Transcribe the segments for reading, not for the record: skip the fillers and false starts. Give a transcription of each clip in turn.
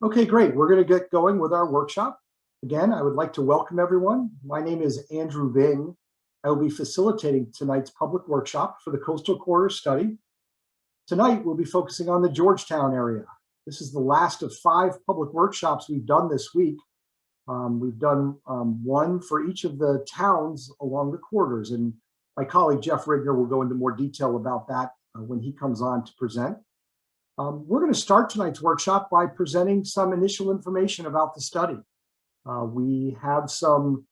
Okay, great. We're going to get going with our workshop. Again, I would like to welcome everyone. My name is Andrew Bing. I will be facilitating tonight's public workshop for the Coastal Corridor Study. Tonight, we'll be focusing on the Georgetown area. This is the last of 5 public workshops we've done this week. We've done one for each of the towns along the corridors, and my colleague Jeff Rigner will go into more detail about that when he comes on to present. We're going to start tonight's workshop by presenting some initial information about the study. We have some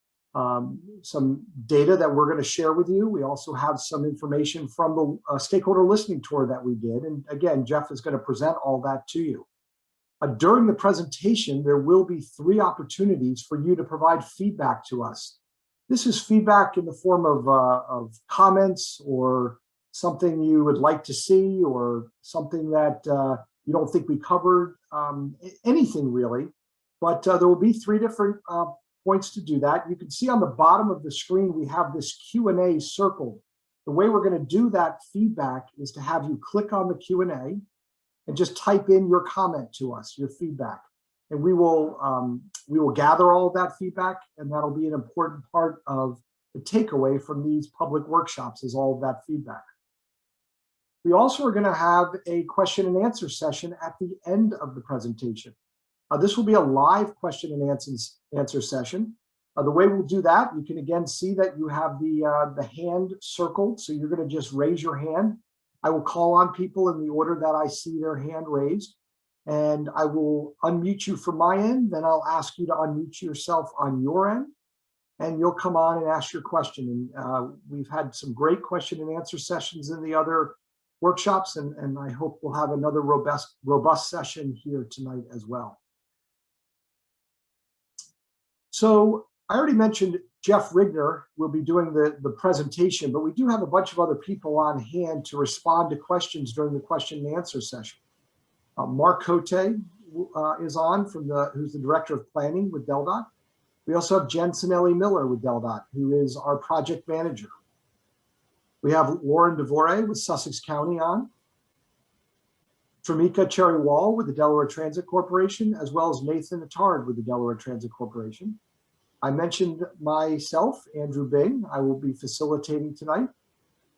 data that we're going to share with you. We also have some information from the stakeholder listening tour that we did. And again, Jeff is going to present all that to you. During the presentation, there will be 3 opportunities for you to provide feedback to us. This is feedback in the form of comments or something you would like to see or something that you don't think we covered, anything really. But there will be 3 different points to do that. You can see on the bottom of the screen, we have this Q&A circled. The way we're going to do that feedback is to have you click on the Q&A and just type in your comment to us, your feedback. And we will gather all of that feedback, and that'll be an important part of the takeaway from these public workshops is all of that feedback. We also are going to have a question and answer session at the end of the presentation. This will be a live question and answer session. The way we'll do that, you can again see that you have the hand circled, so you're going to just raise your hand. I will call on people in the order that I see their hand raised, and I will unmute you from my end. Then I'll ask you to unmute yourself on your end, and you'll come on and ask your question. And we've had some great question and answer sessions in the other workshops, and I hope we'll have another robust session here tonight as well. So I already mentioned Jeff Rigner will be doing the presentation, but we do have a bunch of other people on hand to respond to questions during the question and answer session. Mark Cote is on who's the Director of Planning with DelDOT. We also have Jen Sinelli Miller with DelDOT, who is our project manager. We have Lauren DeVore with Sussex County on. Tramika Cherry-Wall with the Delaware Transit Corporation, as well as Nathan Attard with the Delaware Transit Corporation. I mentioned myself, Andrew Bing. I will be facilitating tonight.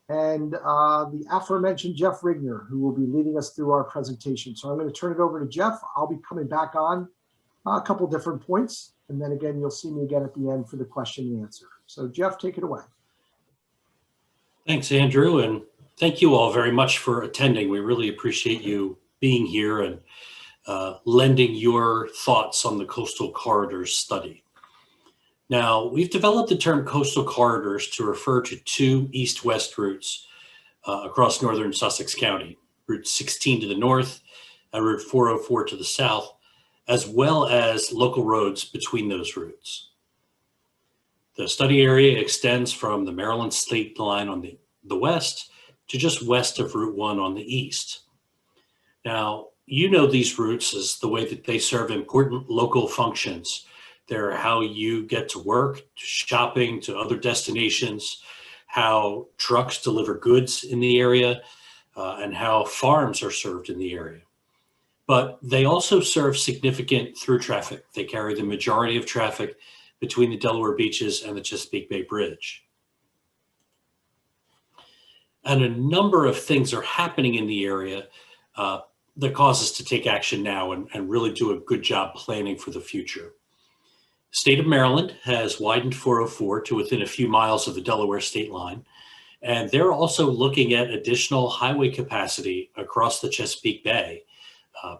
And the aforementioned Jeff Rigner, who will be leading us through our presentation. So I'm going to turn it over to Jeff. I'll be coming back on a couple different points. And then again, you'll see me again at the end for the question and answer. So Jeff, take it away. Thanks, Andrew, and thank you all very much for attending. We really appreciate you being here and lending your thoughts on the Coastal Corridors study. Now, we've developed the term coastal corridors to refer to 2 east-west routes across northern Sussex County, Route 16 to the north and Route 404 to the south, as well as local roads between those routes. The study area extends from the Maryland state line on the west to just west of Route 1 on the east. Now, you know these routes as the way that they serve important local functions. They're how you get to work, to shopping, to other destinations, how trucks deliver goods in the area, and how farms are served in the area. But they also serve significant through traffic. They carry the majority of traffic between the Delaware beaches and the Chesapeake Bay Bridge. And a number of things are happening in the area that cause us to take action now and really do a good job planning for the future. The state of Maryland has widened 404 to within a few miles of the Delaware state line, and they're also looking at additional highway capacity across the Chesapeake Bay,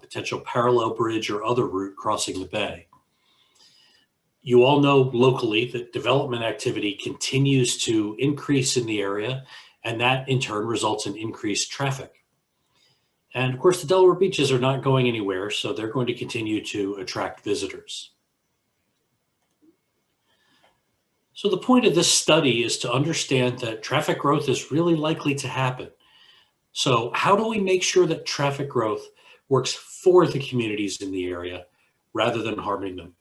potential parallel bridge or other route crossing the bay. You all know locally that development activity continues to increase in the area, and that in turn results in increased traffic. And of course, the Delaware beaches are not going anywhere, so they're going to continue to attract visitors. So the point of this study is to understand that traffic growth is really likely to happen. So how do we make sure that traffic growth works for the communities in the area rather than harming them?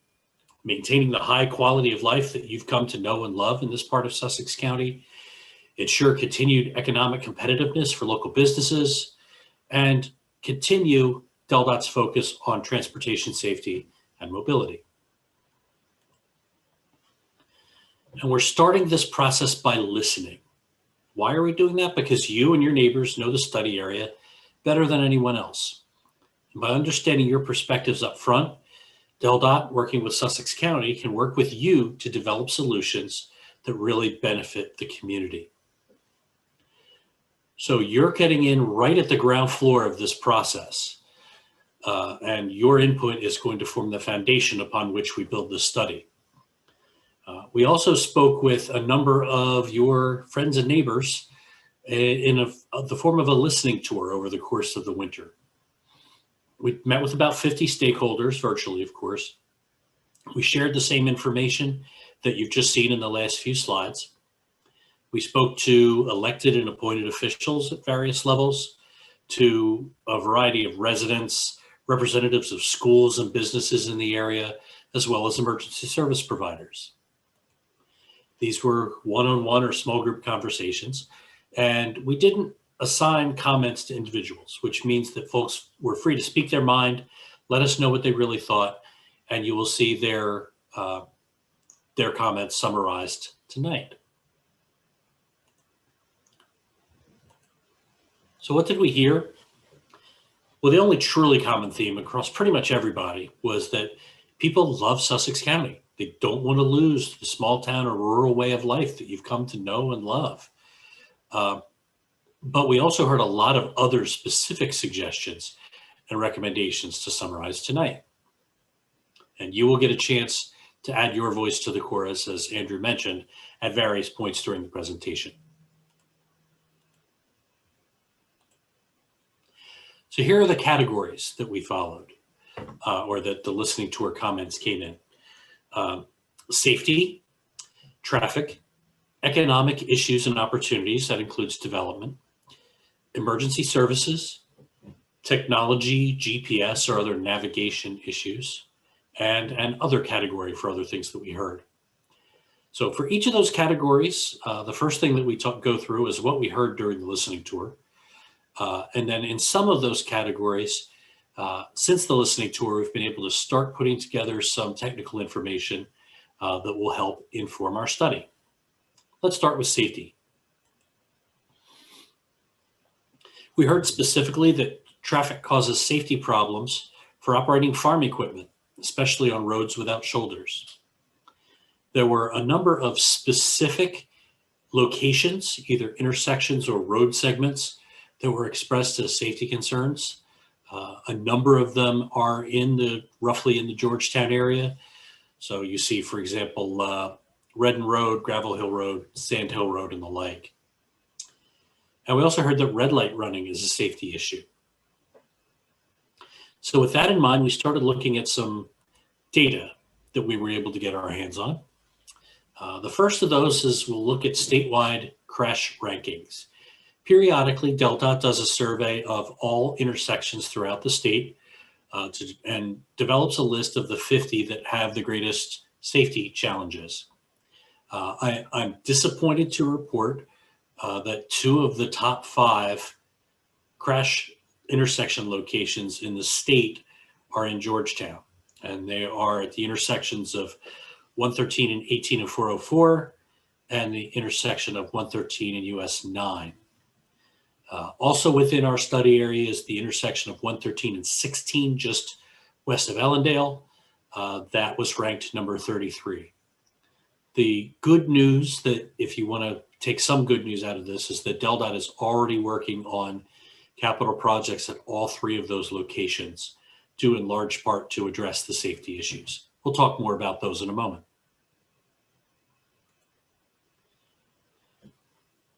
Maintaining the high quality of life that you've come to know and love in this part of Sussex County, ensure continued economic competitiveness for local businesses, and continue DelDOT's focus on transportation safety and mobility. And we're starting this process by listening. Why are we doing that? Because you and your neighbors know the study area better than anyone else. And by understanding your perspectives up front, DelDOT, working with Sussex County, can work with you to develop solutions that really benefit the community. So you're getting in right at the ground floor of this process, and your input is going to form the foundation upon which we build this study. We also spoke with a number of your friends and neighbors in the form of a listening tour over the course of the winter. We met with about 50 stakeholders, virtually, of course. We shared the same information that you've just seen in the last few slides. We spoke to elected and appointed officials at various levels, to a variety of residents, representatives of schools and businesses in the area, as well as emergency service providers. These were one-on-one or small group conversations, and we didn't assign comments to individuals, which means that folks were free to speak their mind, let us know what they really thought, and you will see their comments summarized tonight. So what did we hear? Well, the only truly common theme across pretty much everybody was that people love Sussex County. They don't want to lose the small town or rural way of life that you've come to know and love. But we also heard a lot of other specific suggestions and recommendations to summarize tonight. And you will get a chance to add your voice to the chorus, as Andrew mentioned, at various points during the presentation. So here are the categories that we followed, or that the listening tour comments came in. Safety, traffic, economic issues and opportunities, that includes development, emergency services, technology, GPS or other navigation issues, and an other category for other things that we heard. So for each of those categories, the first thing that we go through is what we heard during the listening tour. And then in some of those categories, since the listening tour, we've been able to start putting together some technical information that will help inform our study. Let's start with safety. We heard specifically that traffic causes safety problems for operating farm equipment, especially on roads without shoulders. There were a number of specific locations, either intersections or road segments, that were expressed as safety concerns. A number of them are roughly in the Georgetown area. So you see, for example, Redden Road, Gravel Hill Road, Sand Hill Road, and the like. And we also heard that red light running is a safety issue. So with that in mind, we started looking at some data that we were able to get our hands on. The first of those is we'll look at statewide crash rankings. Periodically, DelDOT does a survey of all intersections throughout the state and develops a list of the 50 that have the greatest safety challenges. I'm disappointed to report that 2 of the top 5 crash intersection locations in the state are in Georgetown, and they are at the intersections of 113 and 18 and 404, and the intersection of 113 and US 9. Also within our study area is the intersection of 113 and 16, just west of Ellendale. That was ranked number 33. The good news, that if you want to take some good news out of this, is that DelDOT is already working on capital projects at all 3 of those locations, due in large part to address the safety issues. We'll talk more about those in a moment.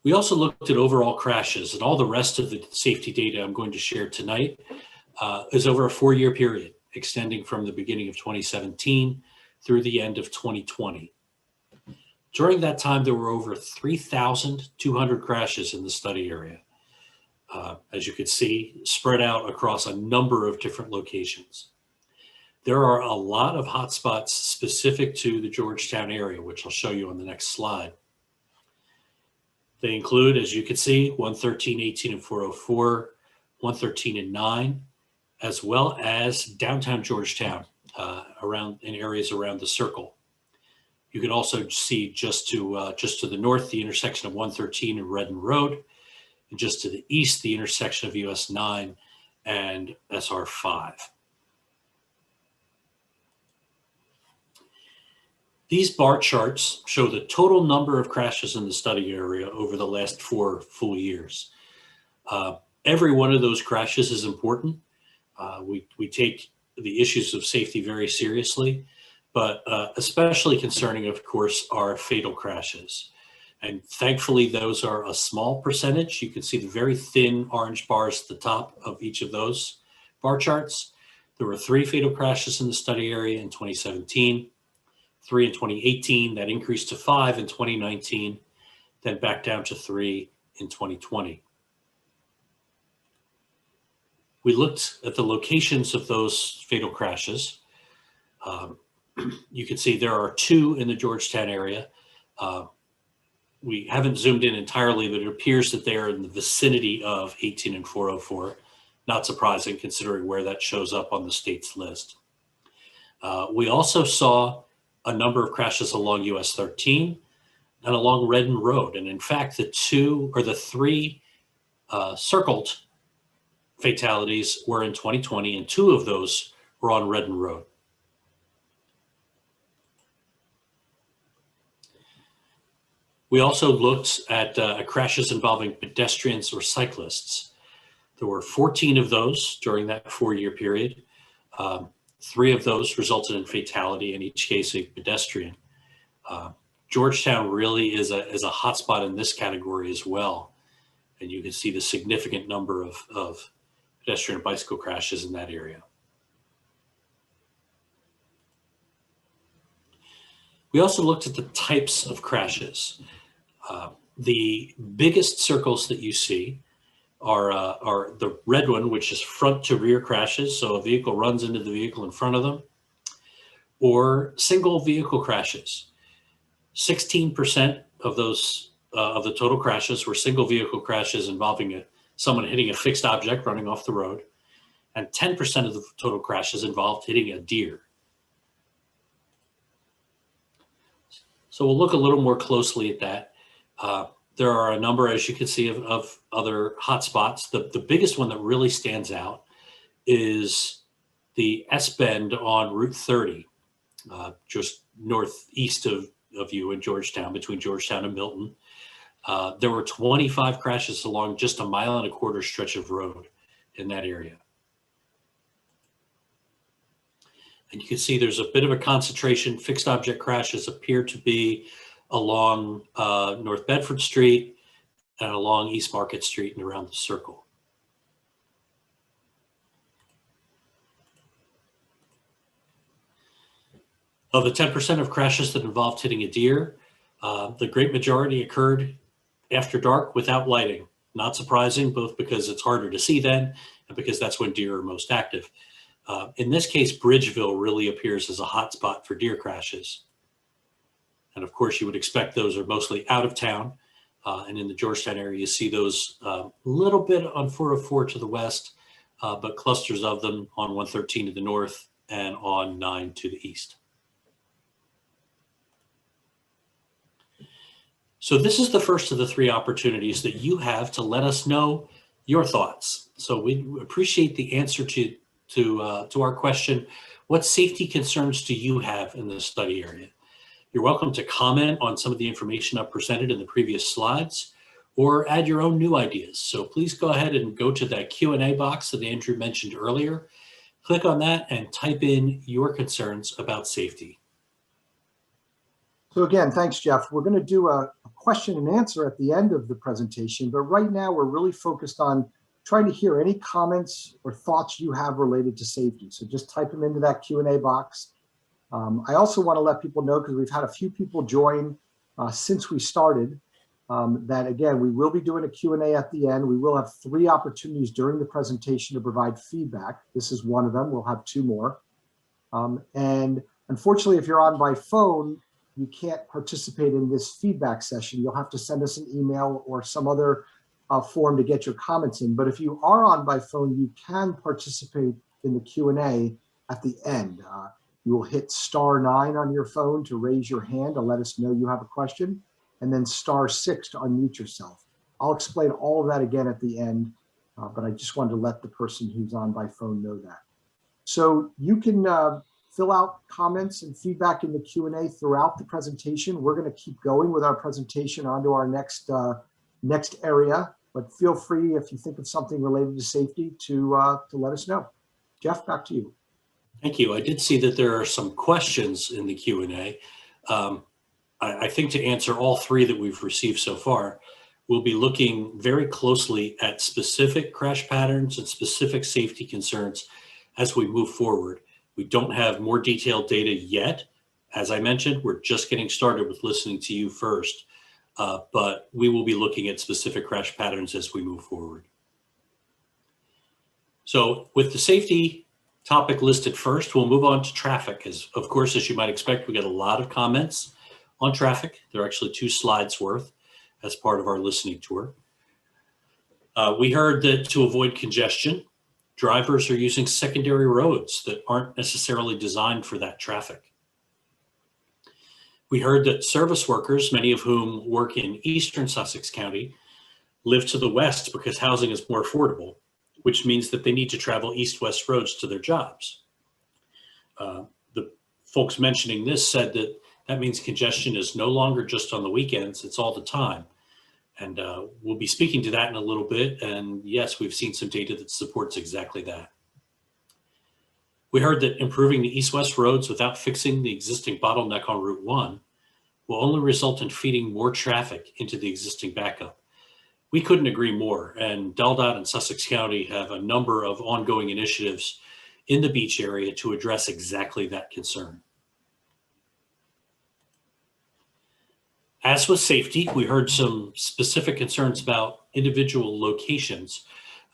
We also looked at overall crashes, and all the rest of the safety data I'm going to share tonight is over a 4-year period, extending from the beginning of 2017 through the end of 2020. During that time, there were over 3,200 crashes in the study area, as you could see, spread out across a number of different locations. There are a lot of hotspots specific to the Georgetown area, which I'll show you on the next slide. They include, as you can see, 113, 18, and 404, 113 and 9, as well as downtown Georgetown, in areas around the circle. You can also see just to the north, the intersection of 113 and Redden Road, and just to the east, the intersection of US 9 and SR 5. These bar charts show the total number of crashes in the study area over the last 4 full years. Every one of those crashes is important. We take the issues of safety very seriously, but especially concerning, of course, are fatal crashes. And thankfully, those are a small percentage. You can see the very thin orange bars at the top of each of those bar charts. There were 3 fatal crashes in the study area in 2017, 3 in 2018, that increased to 5 in 2019, then back down to 3 in 2020. We looked at the locations of those fatal crashes. You can see there are 2 in the Georgetown area. We haven't zoomed in entirely, but it appears that they are in the vicinity of 18 and 404. Not surprising considering where that shows up on the state's list. We also saw a number of crashes along US 13 and along Redden Road. And in fact, the 3 circled fatalities were in 2020, and 2 of those were on Redden Road. We also looked at crashes involving pedestrians or cyclists. There were 14 of those during that 4-year period. 3 of those resulted in fatality, in each case a pedestrian. Georgetown really is a hotspot in this category as well. And you can see the significant number of pedestrian and bicycle crashes in that area. We also looked at the types of crashes. The biggest circles that you see are the red one, which is front to rear crashes. So a vehicle runs into the vehicle in front of them, or single vehicle crashes. 16% of those, of the total crashes were single vehicle crashes involving someone hitting a fixed object running off the road. And 10% of the total crashes involved hitting a deer. So we'll look a little more closely at that. There are a number, as you can see, of other hotspots. The biggest one that really stands out is the S-bend on Route 30, just northeast of you in Georgetown, between Georgetown and Milton. There were 25 crashes along just a 1.25 mile stretch of road in that area. And you can see there's a bit of a concentration. Fixed object crashes appear to be along North Bedford Street and along East Market Street and around the circle. Of the 10% of crashes that involved hitting a deer, the great majority occurred after dark without lighting. Not surprising, both because it's harder to see then and because that's when deer are most active. In this case, Bridgeville really appears as a hotspot for deer crashes. And of course, you would expect those are mostly out of town. And in the Georgetown area, you see those a little bit on 404 to the west, but clusters of them on 113 to the north and on 9 to the east. So this is the first of the 3 opportunities that you have to let us know your thoughts. So we appreciate the answer to our question, what safety concerns do you have in the study area? You're welcome to comment on some of the information I've presented in the previous slides or add your own new ideas. So please go ahead and go to that Q&A box that Andrew mentioned earlier. Click on that and type in your concerns about safety. So again, thanks, Jeff. We're going to do a question and answer at the end of the presentation, but right now we're really focused on trying to hear any comments or thoughts you have related to safety. So just type them into that Q&A box. I also want to let people know, because we've had a few people join since we started, that again, we will be doing a Q&A at the end. We will have 3 opportunities during the presentation to provide feedback. This is one of them. We'll have 2 more. And unfortunately, if you're on by phone, you can't participate in this feedback session. You'll have to send us an email or some other form to get your comments in. But if you are on by phone, you can participate in the Q&A at the end. You will hit *9 on your phone to raise your hand to let us know you have a question, and then *6 to unmute yourself. I'll explain all of that again at the end, but I just wanted to let the person who's on by phone know that. So you can fill out comments and feedback in the Q&A throughout the presentation. We're going to keep going with our presentation onto our next area, but feel free, if you think of something related to safety, to let us know. Jeff, back to you. Thank you. I did see that there are some questions in the Q&A. I think to answer all three that we've received so far, we'll be looking very closely at specific crash patterns and specific safety concerns as we move forward. We don't have more detailed data yet. As I mentioned, we're just getting started with listening to you first, but we will be looking at specific crash patterns as we move forward. So with the safety topic listed first, we'll move on to traffic. Of course, as you might expect, we get a lot of comments on traffic. There are actually 2 slides worth as part of our listening tour. We heard that to avoid congestion, drivers are using secondary roads that aren't necessarily designed for that traffic. We heard that service workers, many of whom work in eastern Sussex County, live to the west because housing is more affordable, which means that they need to travel east-west roads to their jobs. The folks mentioning this said that that means congestion is no longer just on the weekends, it's all the time. And we'll be speaking to that in a little bit. And yes, we've seen some data that supports exactly that. We heard that improving the east-west roads without fixing the existing bottleneck on Route 1 will only result in feeding more traffic into the existing backup. We couldn't agree more, and DelDOT and Sussex County have a number of ongoing initiatives in the beach area to address exactly that concern. As with safety, we heard some specific concerns about individual locations.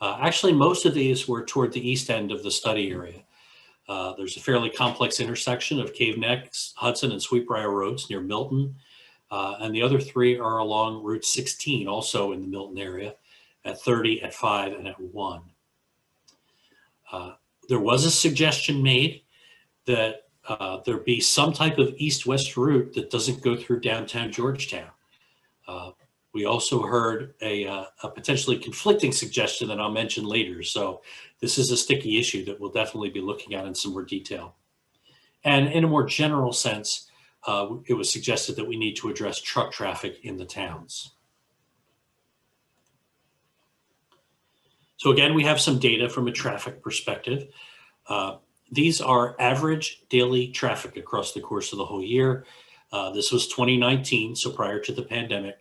Actually, most of these were toward the east end of the study area. There's a fairly complex intersection of Cave Neck, Hudson, and Sweetbriar Roads near Milton. And the other 3 are along Route 16, also in the Milton area, at 30, at 5, and at 1. There was a suggestion made that there be some type of east-west route that doesn't go through downtown Georgetown. We also heard a potentially conflicting suggestion that I'll mention later. So this is a sticky issue that we'll definitely be looking at in some more detail. And in a more general sense, it was suggested that we need to address truck traffic in the towns. So again, we have some data from a traffic perspective. These are average daily traffic across the course of the whole year. This was 2019, so prior to the pandemic.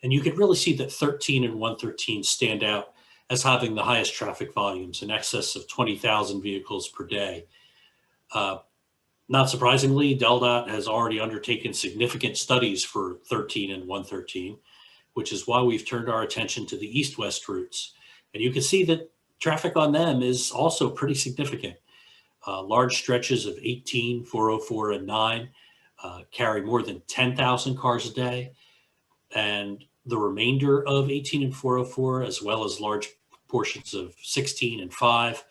And you could really see that 13 and 113 stand out as having the highest traffic volumes, in excess of 20,000 vehicles per day. Not surprisingly, DelDOT has already undertaken significant studies for 13 and 113, which is why we've turned our attention to the east-west routes. And you can see that traffic on them is also pretty significant. Large stretches of 18, 404, and 9 carry more than 10,000 cars a day. And the remainder of 18 and 404, as well as large portions of 16 and 5,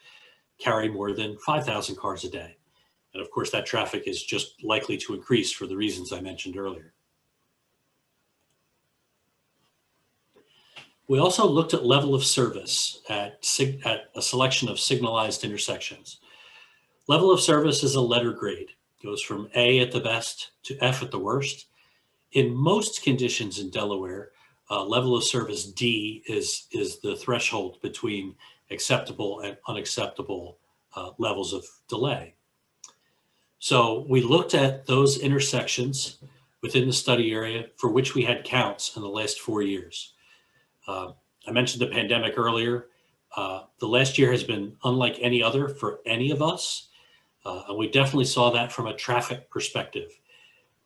carry more than 5,000 cars a day. And of course, that traffic is just likely to increase for the reasons I mentioned earlier. We also looked at level of service at a selection of signalized intersections. Level of service is a letter grade. It goes from A at the best to F at the worst. In most conditions in Delaware, level of service D is the threshold between acceptable and unacceptable levels of delay. So we looked at those intersections within the study area for which we had counts in the last 4 years. I mentioned the pandemic earlier. The last year has been unlike any other for any of us. And we definitely saw that from a traffic perspective.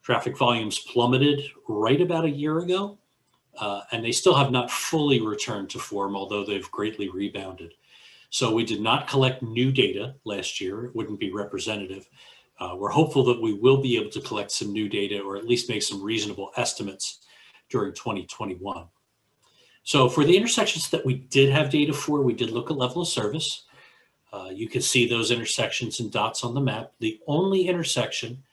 Traffic volumes plummeted right about a year ago, and they still have not fully returned to form, although they've greatly rebounded. So we did not collect new data last year. It wouldn't be representative. We're hopeful that we will be able to collect some new data, or at least make some reasonable estimates during 2021. So for the intersections that we did have data for, we did look at level of service. You can see those intersections and dots on the map. The only intersection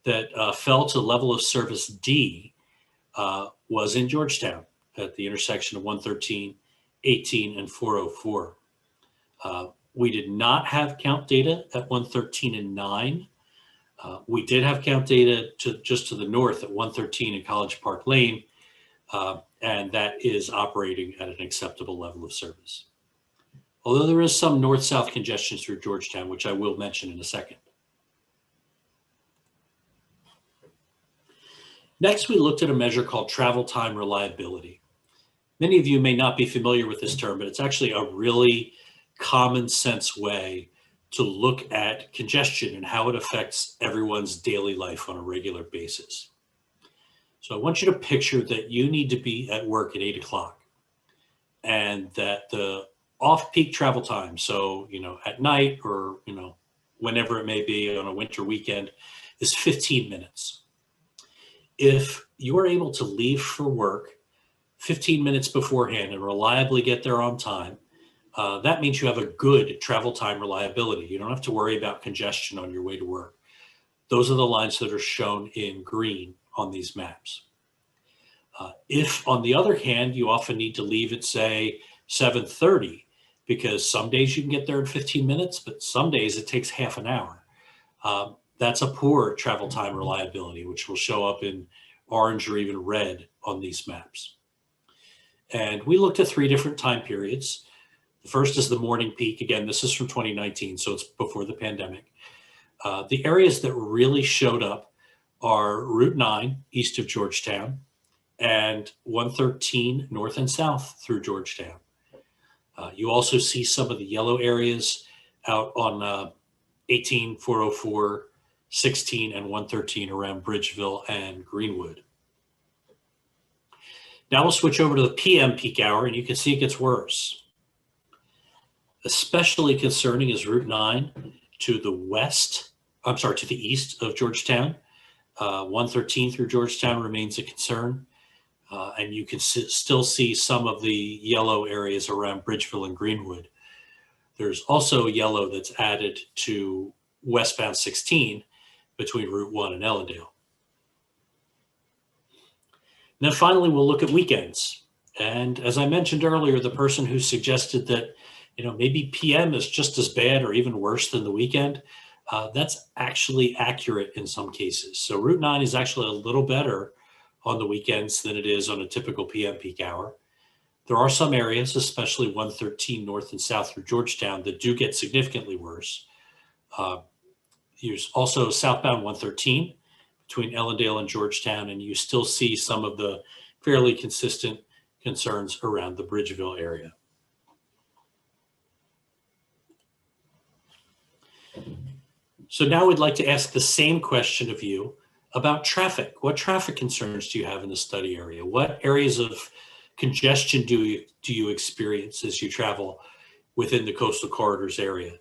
that fell to level of service D was in Georgetown at the intersection of 113, 18, and 404. We did not have count data at 113 and 9. We did have count data just to the north at 113 in College Park Lane, and that is operating at an acceptable level of service. Although there is some north-south congestion through Georgetown, which I will mention in a second. Next, we looked at a measure called travel time reliability. Many of you may not be familiar with this term, but it's actually a really common sense way to look at congestion and how it affects everyone's daily life on a regular basis. So I want you to picture that you need to be at work at 8 o'clock and that the off-peak travel time, so, at night or, whenever it may be on a winter weekend, is 15 minutes. If you are able to leave for work 15 minutes beforehand and reliably get there on time, that means you have a good travel time reliability. You don't have to worry about congestion on your way to work. Those are the lines that are shown in green on these maps. If, on the other hand, you often need to leave at, say, 7:30, because some days you can get there in 15 minutes, but some days it takes half an hour. That's a poor travel time reliability, which will show up in orange or even red on these maps. And we looked at 3 different time periods. The first is the morning peak. Again, this is from 2019, so it's before the pandemic. The areas that really showed up are Route 9 east of Georgetown and 113 north and south through Georgetown. You also see some of the yellow areas out on 18, 404, 16, and 113 around Bridgeville and Greenwood. Now we'll switch over to the PM peak hour, and you can see it gets worse. Especially concerning is Route 9 to the east of Georgetown. 113 through Georgetown remains a concern. And you can still see some of the yellow areas around Bridgeville and Greenwood. There's also yellow that's added to westbound 16 between Route 1 and Ellendale. And then finally, we'll look at weekends. And as I mentioned earlier, the person who suggested that maybe PM is just as bad or even worse than the weekend, that's actually accurate in some cases. So Route 9 is actually a little better on the weekends than it is on a typical PM peak hour. There are some areas, especially 113 north and south through Georgetown, that do get significantly worse. There's also southbound 113 between Ellendale and Georgetown, and you still see some of the fairly consistent concerns around the Bridgeville area. So now we'd like to ask the same question of you about traffic. What traffic concerns do you have in the study area? What areas of congestion do you experience as you travel within the coastal corridors area?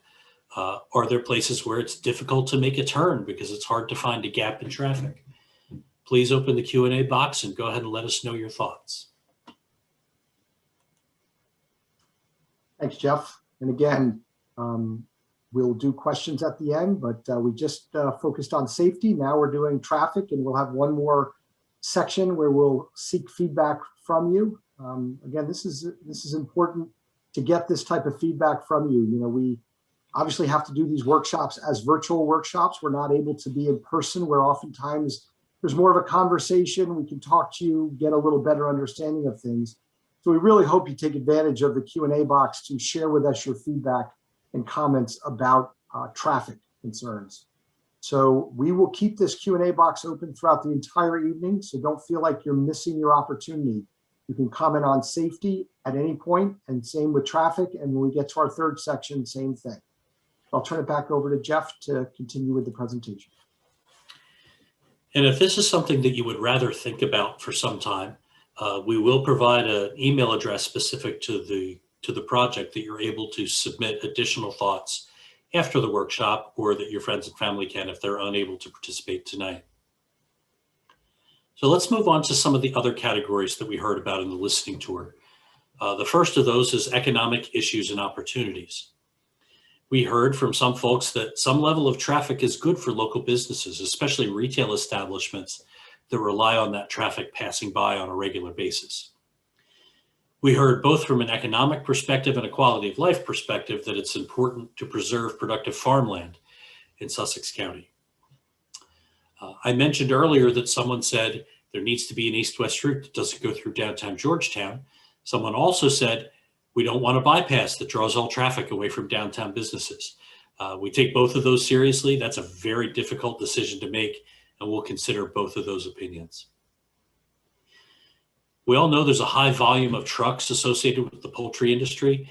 Are there places where it's difficult to make a turn because it's hard to find a gap in traffic? Please open the Q&A box and go ahead and let us know your thoughts. Thanks, Jeff. And again, we'll do questions at the end, but we just focused on safety. Now we're doing traffic, and we'll have one more section where we'll seek feedback from you. Again, this is important to get this type of feedback from you. We obviously have to do these workshops as virtual workshops. We're not able to be in person, where oftentimes there's more of a conversation. We can talk to you, get a little better understanding of things. So we really hope you take advantage of the Q&A box to share with us your feedback and comments about traffic concerns. So we will keep this Q&A box open throughout the entire evening, so don't feel like you're missing your opportunity. You can comment on safety at any point, and same with traffic. And when we get to our third section, same thing. I'll turn it back over to Jeff to continue with the presentation. And if this is something that you would rather think about for some time, we will provide an email address specific to the project that you're able to submit additional thoughts after the workshop, or that your friends and family can if they're unable to participate tonight. So let's move on to some of the other categories that we heard about in the listening tour. The first of those is economic issues and opportunities. We heard from some folks that some level of traffic is good for local businesses, especially retail establishments that rely on that traffic passing by on a regular basis. We heard both from an economic perspective and a quality of life perspective that it's important to preserve productive farmland in Sussex County. I mentioned earlier that someone said there needs to be an east-west route that doesn't go through downtown Georgetown. Someone also said we don't want a bypass that draws all traffic away from downtown businesses. We take both of those seriously. That's a very difficult decision to make, and we'll consider both of those opinions. We all know there's a high volume of trucks associated with the poultry industry.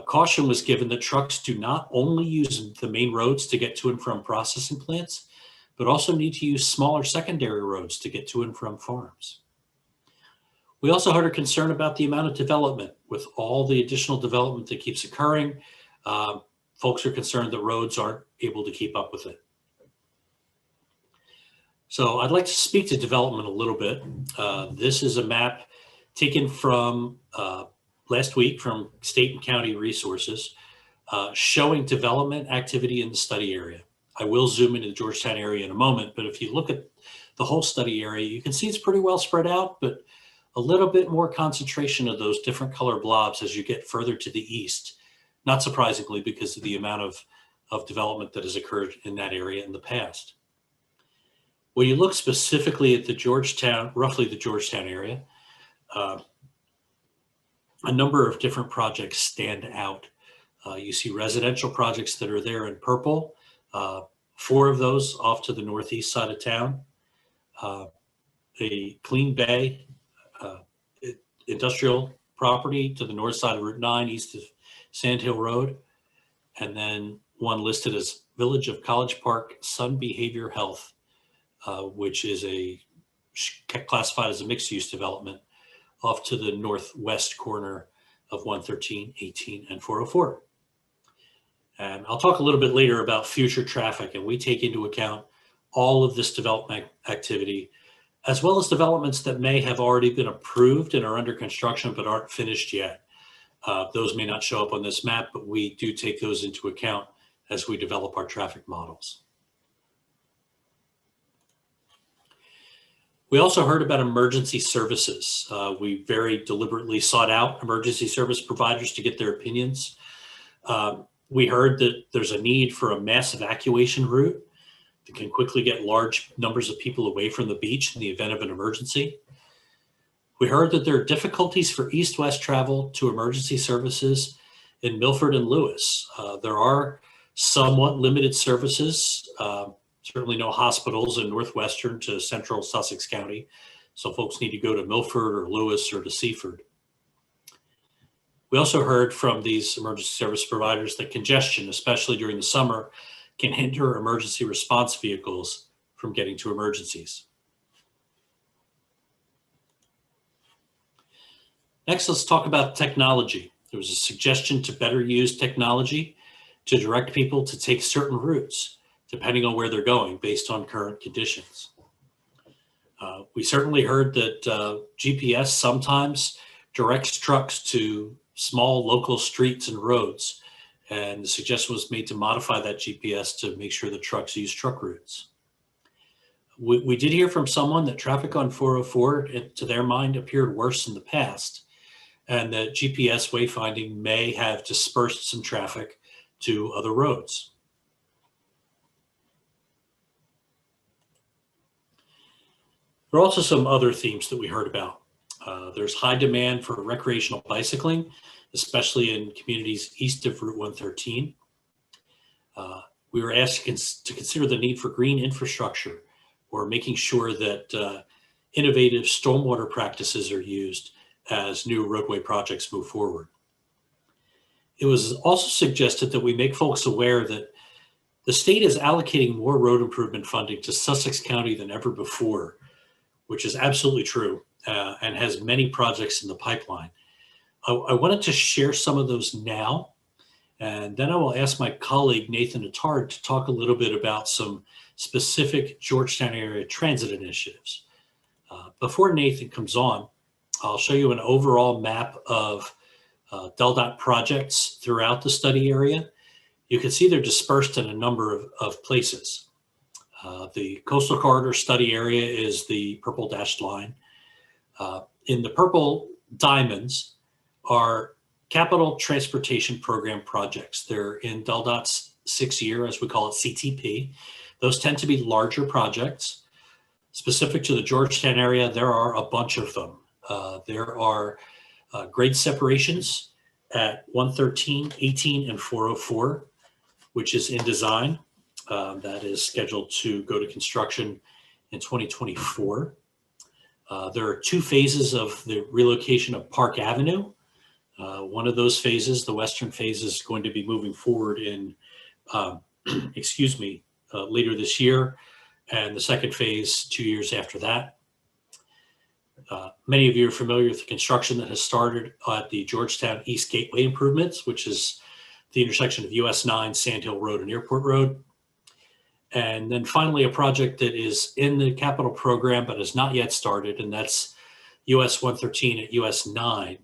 Caution was given that trucks do not only use the main roads to get to and from processing plants, but also need to use smaller secondary roads to get to and from farms. We also heard a concern about the amount of development. With all the additional development that keeps occurring, folks are concerned that roads aren't able to keep up with it. So I'd like to speak to development a little bit. This is a map taken from last week from state and county resources showing development activity in the study area. I will zoom into the Georgetown area in a moment, but if you look at the whole study area, you can see it's pretty well spread out, but a little bit more concentration of those different color blobs as you get further to the east, not surprisingly because of the amount of development that has occurred in that area in the past. When you look specifically at the Georgetown, roughly the Georgetown area, a number of different projects stand out. You see residential projects that are there in purple, 4 of those off to the northeast side of town, a Clean Bay industrial property to the north side of Route 9 east of Sand Hill Road, and then one listed as Village of College Park Sun Behavior Health, which is classified as a mixed-use development off to the northwest corner of 113, 18, and 404. And I'll talk a little bit later about future traffic, and we take into account all of this development activity, as well as developments that may have already been approved and are under construction but aren't finished yet. Those may not show up on this map, but we do take those into account as we develop our traffic models. We also heard about emergency services. We very deliberately sought out emergency service providers to get their opinions. We heard that there's a need for a mass evacuation route that can quickly get large numbers of people away from the beach in the event of an emergency. We heard that there are difficulties for east-west travel to emergency services in Milford and Lewis. There are somewhat limited services, certainly no hospitals in northwestern to central Sussex County, so folks need to go to Milford or Lewis or to Seaford. We also heard from these emergency service providers that congestion, especially during the summer, can hinder emergency response vehicles from getting to emergencies. Next, let's talk about technology. There was a suggestion to better use technology to direct people to take certain routes, depending on where they're going based on current conditions. We certainly heard that GPS sometimes directs trucks to small local streets and roads, and the suggestion was made to modify that GPS to make sure the trucks use truck routes. We did hear from someone that traffic on 404, to their mind, appeared worse in the past, and that GPS wayfinding may have dispersed some traffic to other roads. There are also some other themes that we heard about. There's high demand for recreational bicycling, especially in communities east of Route 113. We were asked to consider the need for green infrastructure, or making sure that innovative stormwater practices are used as new roadway projects move forward. It was also suggested that we make folks aware that the state is allocating more road improvement funding to Sussex County than ever before, which is absolutely true, and has many projects in the pipeline. I wanted to share some of those now, and then I will ask my colleague Nathan Attard to talk a little bit about some specific Georgetown area transit initiatives. Before Nathan comes on, I'll show you an overall map of DelDOT projects throughout the study area. you can see they're dispersed in a number of places. The Coastal Corridor Study Area is the purple dashed line. In the purple diamonds are Capital Transportation Program projects. They're in DelDOT's 6th year, as we call it, CTP. Those tend to be larger projects. Specific to the Georgetown area, there are a bunch of them. There are grade separations at 113, 18, and 404, which is in design. That is scheduled to go to construction in 2024. There are 2 phases of the relocation of Park Avenue. One of those phases, the western phase, is going to be moving forward in, later this year, and the second phase 2 years after that. Many of you are familiar with the construction that has started at the Georgetown East Gateway improvements, which is the intersection of US 9, Sand Hill Road, and Airport Road. And then finally, a project that is in the capital program but has not yet started, and that's US 113 at US 9,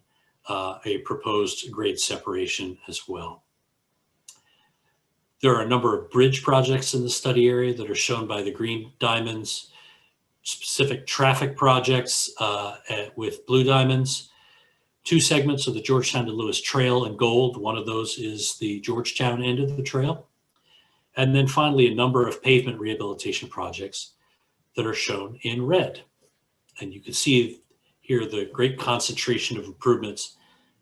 a proposed grade separation as well. There are a number of bridge projects in the study area that are shown by the green diamonds, specific traffic projects with blue diamonds, 2 segments of the Georgetown to Lewis Trail in gold. One of those is the Georgetown end of the trail. And then finally, a number of pavement rehabilitation projects that are shown in red. And you can see here the great concentration of improvements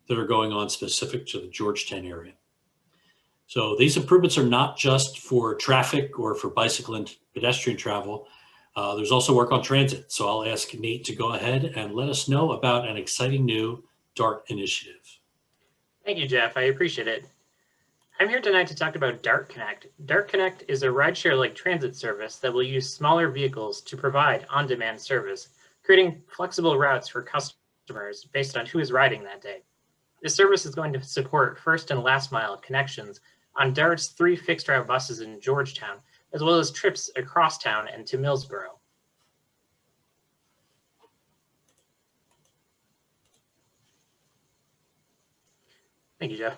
that are going on specific to the Georgetown area. So these improvements are not just for traffic or for bicycle and pedestrian travel. There's also work on transit. So I'll ask Nate to go ahead and let us know about an exciting new DART initiative. Thank you, Jeff. I appreciate it. I'm here tonight to talk about DART Connect. DART Connect is a rideshare-like transit service that will use smaller vehicles to provide on-demand service, creating flexible routes for customers based on who is riding that day. This service is going to support first and last mile connections on DART's 3 fixed route buses in Georgetown, as well as trips across town and to Millsboro. Thank you, Jeff.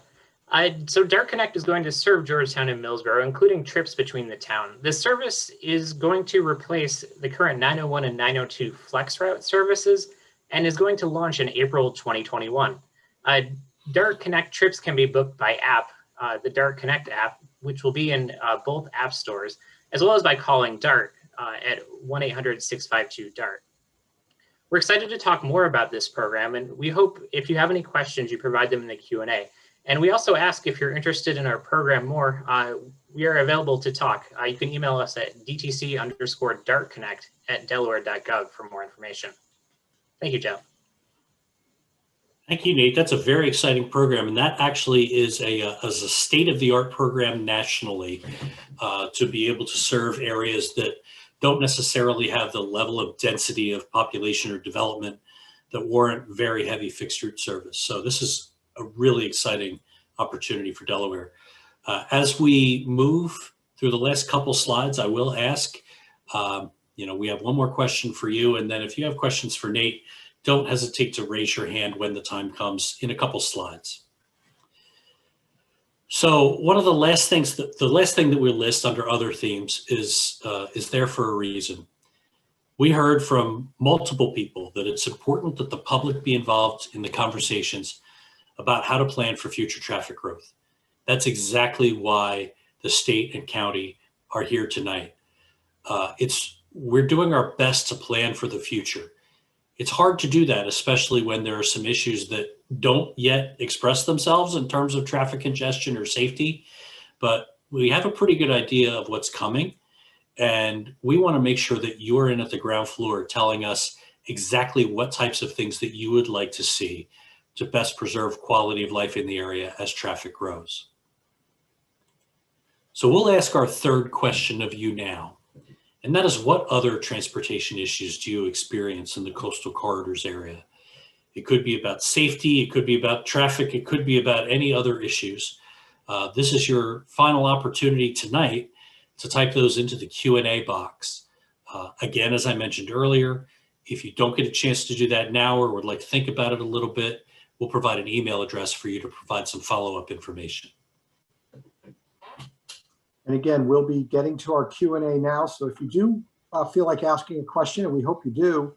So DART Connect is going to serve Georgetown and Millsboro, including trips between the town. This service is going to replace the current 901 and 902 flex route services and is going to launch in April 2021. DART Connect trips can be booked by app, the DART Connect app, which will be in both app stores, as well as by calling DART at 1-800-652-DART. We're excited to talk more about this program, and we hope if you have any questions, you provide them in the Q&A. And we also ask if you're interested in our program more, we are available to talk. You can email us at dtc_dartconnect@delaware.gov for more information. Thank you, Jeff. Thank you, Nate. That's a very exciting program, and that actually is a state-of-the-art program nationally to be able to serve areas that don't necessarily have the level of density of population or development that warrant very heavy fixed route service. So this is a really exciting opportunity for Delaware. As we move through the last couple slides, I will ask, we have one more question for you, and then if you have questions for Nate, don't hesitate to raise your hand when the time comes in a couple slides. So one of the last thing that we list under other themes is there for a reason. We heard from multiple people that it's important that the public be involved in the conversations about how to plan for future traffic growth. That's exactly why the state and county are here tonight. We're doing our best to plan for the future. It's hard to do that, especially when there are some issues that don't yet express themselves in terms of traffic congestion or safety, but we have a pretty good idea of what's coming. And we want to make sure that you're in at the ground floor telling us exactly what types of things that you would like to see to best preserve quality of life in the area as traffic grows. So we'll ask our third question of you now, and that is, what other transportation issues do you experience in the coastal corridors area? It could be about safety, it could be about traffic, it could be about any other issues. This is your final opportunity tonight to type those into the Q&A box. Again, as I mentioned earlier, if you don't get a chance to do that now or would like to think about it a little bit, we'll provide an email address for you to provide some follow-up information. And again, we'll be getting to our Q&A now. So if you do feel like asking a question, and we hope you do,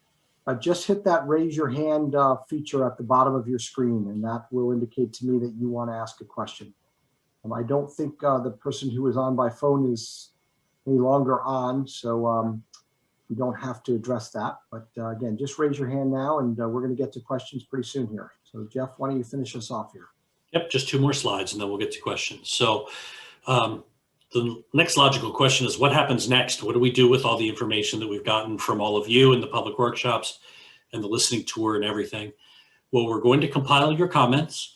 just hit that raise your hand feature at the bottom of your screen, and that will indicate to me that you want to ask a question. I don't think the person who was on by phone is any longer on, so you don't have to address that. But again, just raise your hand now, and we're going to get to questions pretty soon here. So Jeff, why don't you finish us off here? Yep, just 2 more slides and then we'll get to questions. So the next logical question is, what happens next? What do we do with all the information that we've gotten from all of you in the public workshops and the listening tour and everything? Well, we're going to compile your comments.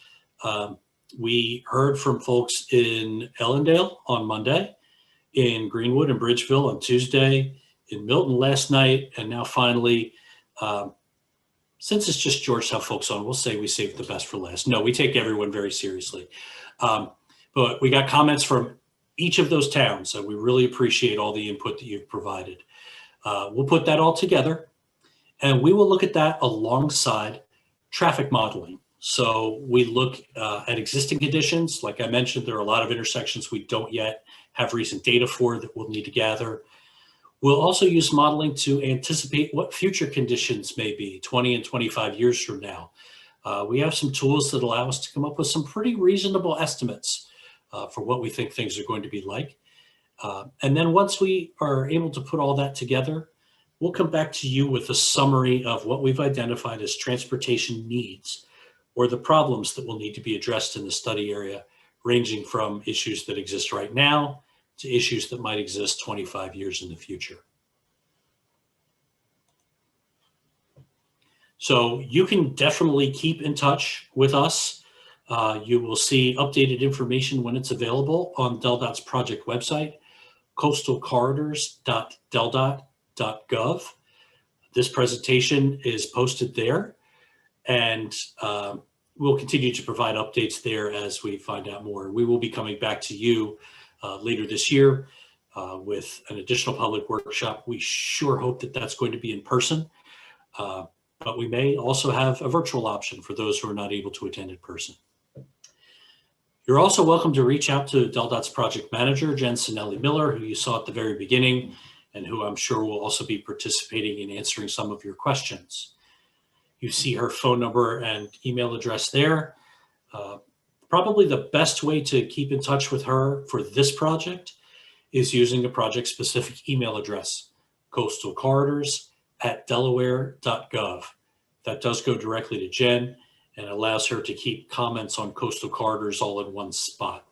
We heard from folks in Ellendale on Monday, in Greenwood and Bridgeville on Tuesday, in Milton last night, and now finally, since it's just Georgetown folks on, we'll say we saved the best for last. No, we take everyone very seriously. But we got comments from each of those towns, and we really appreciate all the input that you've provided. We'll put that all together, and we will look at that alongside traffic modeling. So we look at existing conditions. Like I mentioned, there are a lot of intersections we don't yet have recent data for that we'll need to gather. We'll also use modeling to anticipate what future conditions may be 20 and 25 years from now. We have some tools that allow us to come up with some pretty reasonable estimates for what we think things are going to be like. And then once we are able to put all that together, we'll come back to you with a summary of what we've identified as transportation needs or the problems that will need to be addressed in the study area, ranging from issues that exist right now to issues that might exist 25 years in the future. So you can definitely keep in touch with us. You will see updated information when it's available on DelDOT's project website, coastalcorridors.deldot.gov. This presentation is posted there, and we'll continue to provide updates there as we find out more. We will be coming back to you later this year with an additional public workshop. We sure hope that that's going to be in person, but we may also have a virtual option for those who are not able to attend in person. You're also welcome to reach out to DelDOT's project manager, Jen Sinelli Miller, who you saw at the very beginning, and who I'm sure will also be participating in answering some of your questions. You see her phone number and email address there. Probably the best way to keep in touch with her for this project is using a project-specific email address, coastalcorridors@delaware.gov. That does go directly to Jen and allows her to keep comments on coastal corridors all in one spot.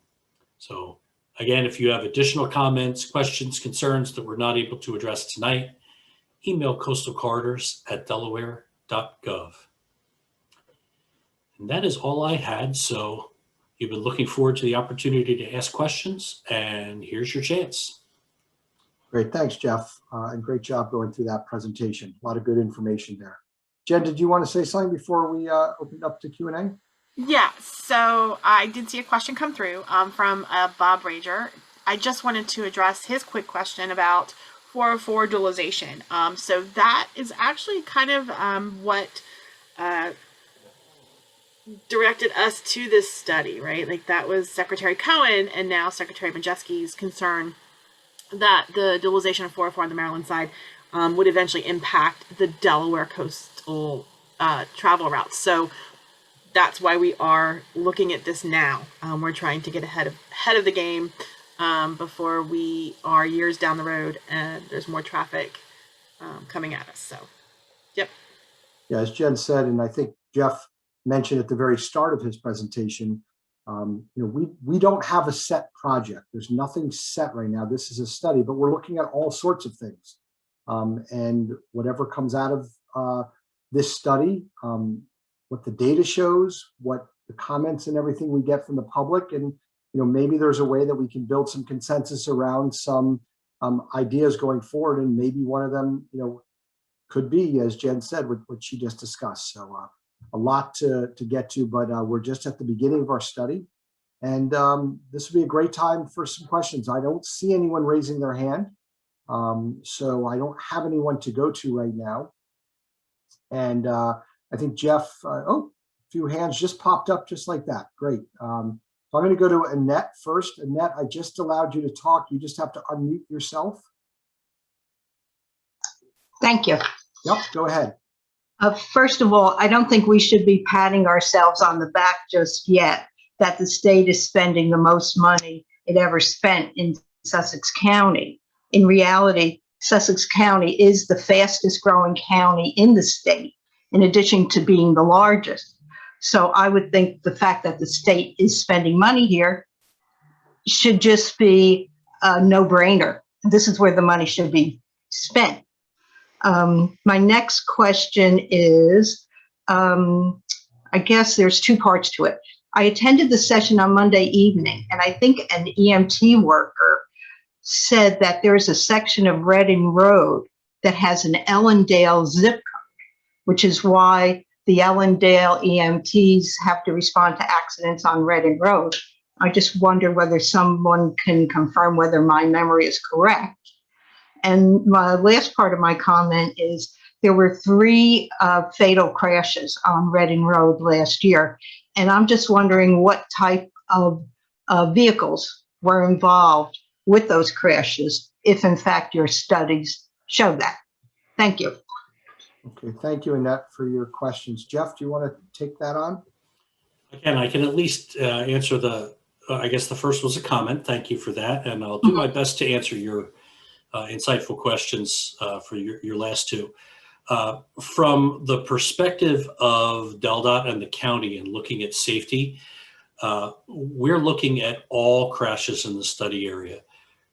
So again, if you have additional comments, questions, concerns that we're not able to address tonight, email coastalcorridors@delaware.gov. And that is all I had. So you've been looking forward to the opportunity to ask questions, and here's your chance. Great, thanks, Jeff, and great job going through that presentation. A lot of good information there. Jen, did you want to say something before we open up to Q&A? Yeah, so I did see a question come through from Bob Rager. I just wanted to address his quick question about 404 dualization. So that is actually kind of what directed us to this study, right? Like that was Secretary Cohen and now Secretary Majewski's concern that the dualization of 404 on the Maryland side would eventually impact the Delaware coastal travel routes. So that's why we are looking at this now. We're trying to get ahead of the game before we are years down the road and there's more traffic coming at us. So, yep. Yeah, as Jen said, and I think Jeff mentioned at the very start of his presentation, we don't have a set project. There's nothing set right now. This is a study, but we're looking at all sorts of things. And whatever comes out of this study, what the data shows, what the comments and everything we get from the public, and maybe there's a way that we can build some consensus around some ideas going forward, and maybe one of them, could be, as Jen said, what she just discussed. So a lot to get to, but we're just at the beginning of our study, and this would be a great time for some questions. I don't see anyone raising their hand, so I don't have anyone to go to right now. And I think Jeff, a few hands just popped up just like that. Great. So I'm going to go to Annette first. Annette, I just allowed you to talk. You just have to unmute yourself. Thank you. Yep, go ahead. First of all, I don't think we should be patting ourselves on the back just yet that the state is spending the most money it ever spent in Sussex County. In reality, Sussex County is the fastest growing county in the state, in addition to being the largest. So I would think the fact that the state is spending money here should just be a no-brainer. This is where the money should be spent. My next question is, I guess there's two parts to it. I attended the session on Monday evening, and I think an EMT worker said that there's a section of Reading Road that has an Ellendale zip code, which is why the Ellendale EMTs have to respond to accidents on Reading Road. I just wonder whether someone can confirm whether my memory is correct. And my last part of my comment is there were 3 fatal crashes on Reading Road last year. And I'm just wondering what type of vehicles were involved with those crashes, if in fact your studies show that. Thank you. Okay, thank you, Annette, for your questions. Jeff, do you want to take that on? Again, I can at least answer the, I guess the first was a comment. Thank you for that. And I'll do my best to answer your insightful questions for your last 2. From the perspective of DelDOT and the county and looking at safety, we're looking at all crashes in the study area,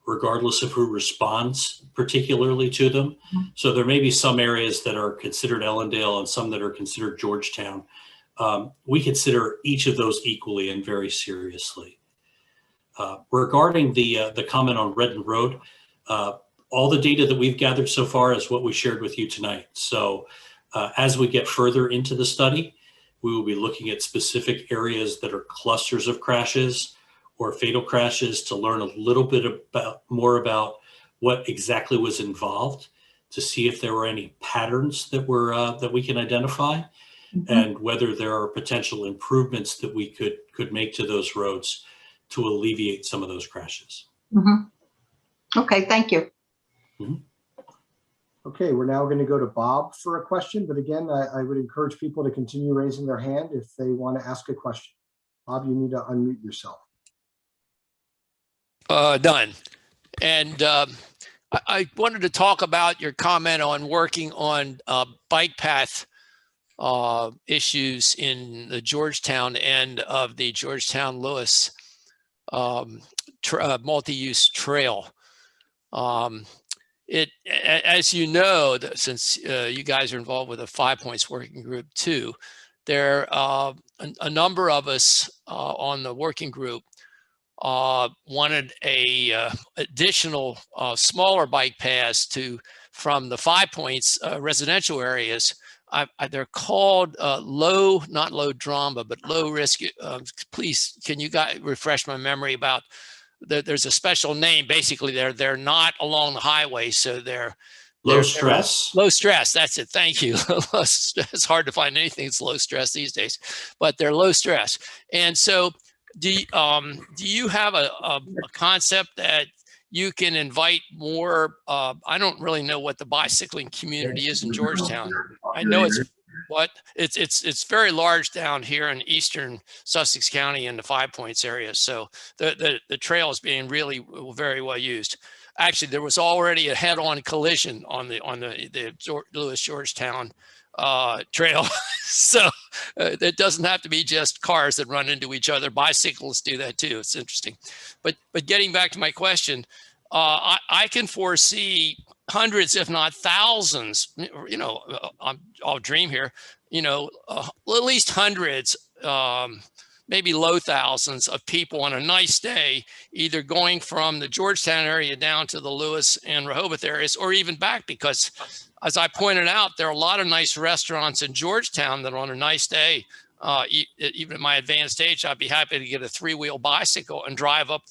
regardless of who responds particularly to them. So there may be some areas that are considered Ellendale and some that are considered Georgetown. We consider each of those equally and very seriously. Regarding the comment on Reading Road, all the data that we've gathered so far is what we shared with you tonight. So as we get further into the study, we will be looking at specific areas that are clusters of crashes or fatal crashes to learn a little bit more about what exactly was involved, to see if there were any patterns that we can identify, and whether there are potential improvements that we could make to those roads to alleviate some of those crashes. Okay, thank you. Okay, we're now going to go to Bob for a question. But again, I would encourage people to continue raising their hand if they want to ask a question. Bob, you need to unmute yourself. Done. And I wanted to talk about your comment on working on bike path issues in the Georgetown end of the Georgetown-Lewis multi-use trail. As you know, since you guys are involved with a 5 Points working group too, there a number of us on the working group wanted a additional smaller bike paths from the 5 Points residential areas. They're called not low drama, but low risk. Please, can you guys refresh my memory about there's a special name. Basically, they're not along the highway, so they're low stress. Low stress. That's it. Thank you. It's hard to find anything that's low stress these days, but they're low stress. And so, do you have a concept that you can invite more? I don't really know what the bicycling community is in Georgetown. I know it's very large down here in eastern Sussex County in the 5 Points area. So the trail is being really very well used. Actually, there was already a head-on collision on the Lewis Georgetown trail. So it doesn't have to be just cars that run into each other. Bicyclists do that too. It's interesting. But getting back to my question, I can foresee hundreds, if not thousands, I'll dream here, at least hundreds, maybe low thousands of people on a nice day, either going from the Georgetown area down to the Lewis and Rehoboth areas, or even back, because as I pointed out, there are a lot of nice restaurants in Georgetown that on a nice day, even at my advanced age, I'd be happy to get a 3-wheel bicycle and drive up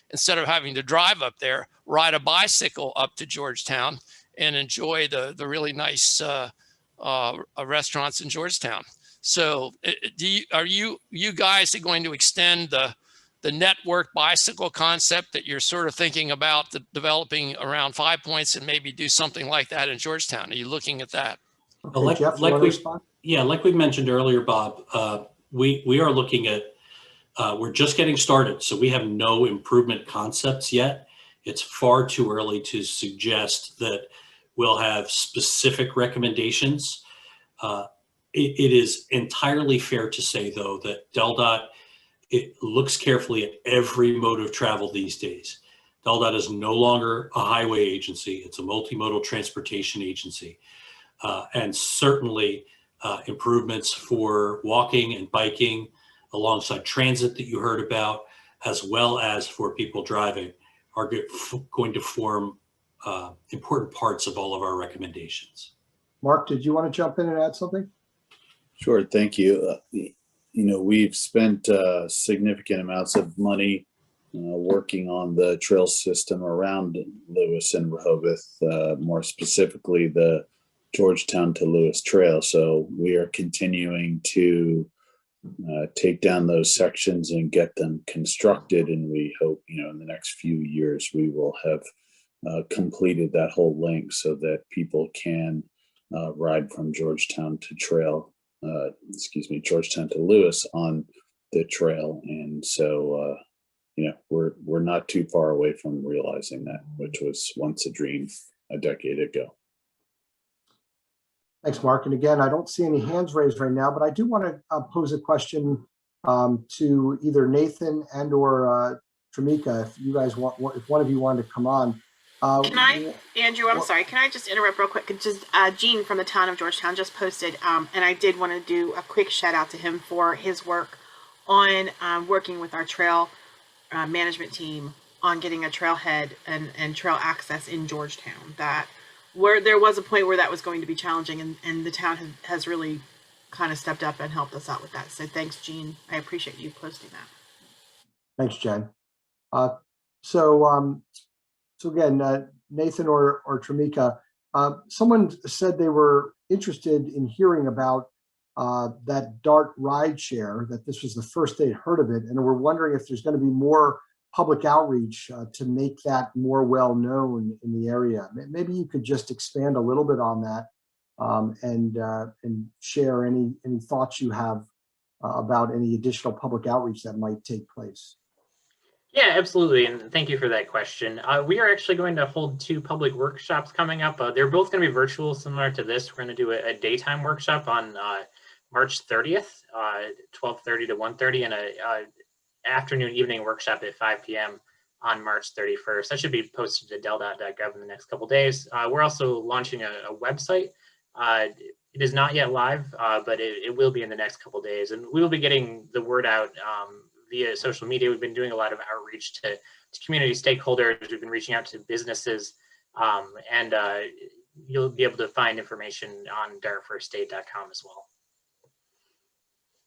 instead of having to drive up there, ride a bicycle up to Georgetown and enjoy the really nice restaurants in Georgetown. So are you guys going to extend the network bicycle concept that you're sort of thinking about developing around 5 Points and maybe do something like that in Georgetown? Are you looking at that? Okay, Jeff, you want to respond? Yeah, like we mentioned earlier, Bob, we are looking at, we're just getting started, so we have no improvement concepts yet. It's far too early to suggest that we'll have specific recommendations. It is entirely fair to say, though, that DelDOT, it looks carefully at every mode of travel these days. DelDOT is no longer a highway agency. It's a multimodal transportation agency. And certainly improvements for walking and biking alongside transit that you heard about, as well as for people driving, are going to form important parts of all of our recommendations. Mark, did you want to jump in and add something? Sure, thank you. We've spent significant amounts of money working on the trail system around Lewis and Rehoboth, more specifically the Georgetown to Lewis Trail. So we are continuing to take down those sections and get them constructed. And we hope, in the next few years, we will have completed that whole length so that people can ride from Georgetown to Georgetown to Lewis on the trail. And so, we're not too far away from realizing that, which was once a dream a decade ago. Thanks, Mark. And again, I don't see any hands raised right now, but I do want to pose a question to either Nathan and or Tramika, if you guys want, if one of you wanted to come on. Andrew, I'm sorry, can I just interrupt real quick? Just Gene from the town of Georgetown just posted, and I did want to do a quick shout out to him for his work on working with our trail management team on getting a trailhead and trail access in Georgetown. That where there was a point where that was going to be challenging, and the town has really kind of stepped up and helped us out with that. So thanks, Gene. I appreciate you posting that. Thanks, Jen. So again, Nathan or Tramika, someone said they were interested in hearing about that DART ride share, that this was the first they'd heard of it, and we're wondering if there's going to be more public outreach to make that more well known in the area. Maybe you could just expand a little bit on that and share any thoughts you have about any additional public outreach that might take place. Yeah, absolutely. And thank you for that question. We are actually going to hold 2 public workshops coming up. They're both going to be virtual, similar to this. We're going to do a daytime workshop on March 30th, 12:30 to 1:30, and a afternoon evening workshop at 5 p.m. on March 31st. That should be posted to DelDOT.gov in the next couple of days. We're also launching a website. It is not yet live, but it will be in the next couple of days. And we will be getting the word out via social media. We've been doing a lot of outreach to community stakeholders. We've been reaching out to businesses, and you'll be able to find information on dartforstate.com as well.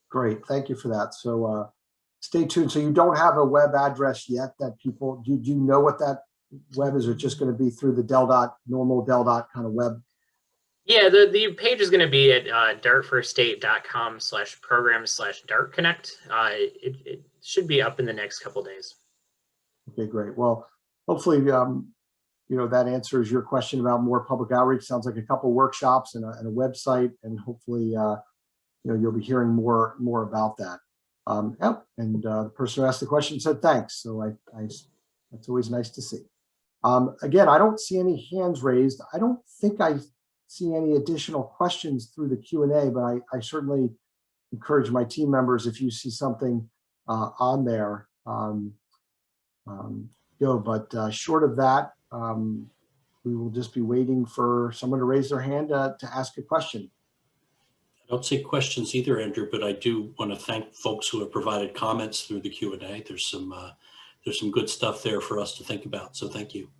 Great, thank you for that. So stay tuned. So you don't have a web address yet that people, do you know what that web is? Or just going to be through the DelDOT, normal DelDOT kind of web? Yeah, the page is going to be at dartforstate.com/programs/dartconnect. It should be up in the next couple of days. Okay, great. Well, hopefully, that answers your question about more public outreach. Sounds like a couple workshops and a website, and hopefully, you'll be hearing more about that. Yep. And the person who asked the question said thanks. So that's always nice to see. Again, I don't see any hands raised. I don't think I see any additional questions through the Q&A, but I certainly encourage my team members, if you see something on there, go. But short of that, we will just be waiting for someone to raise their hand to ask a question. I don't see questions either, Andrew, but I do want to thank folks who have provided comments through the Q&A. There's some good stuff there for us to think about. So thank you.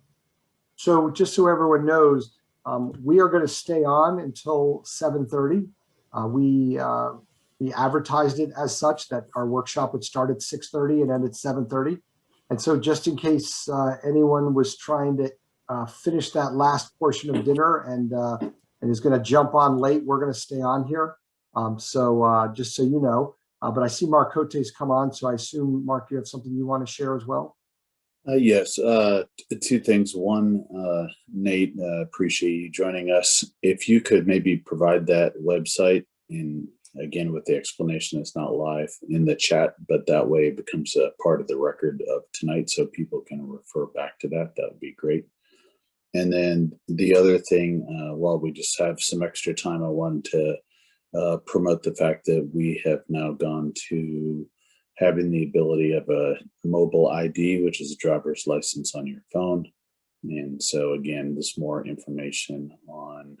So just so everyone knows, we are going to stay on until 7:30. We advertised it as such that our workshop would start at 6:30 and end at 7:30. And so just in case anyone was trying to finish that last portion of dinner and is going to jump on late, we're going to stay on here. So just so you know, But I see Mark Cote's come on, so I assume, Mark, you have something you want to share as well? Yes, two things. One, Nate, appreciate you joining us. If you could maybe provide that website, and again, with the explanation, it's not live, in the chat, but that way it becomes a part of the record of tonight so people can refer back to that. That would be great. And then the other thing, while we just have some extra time, I wanted to promote the fact that we have now gone to having the ability of a mobile ID, which is a driver's license on your phone. And so again, there's more information on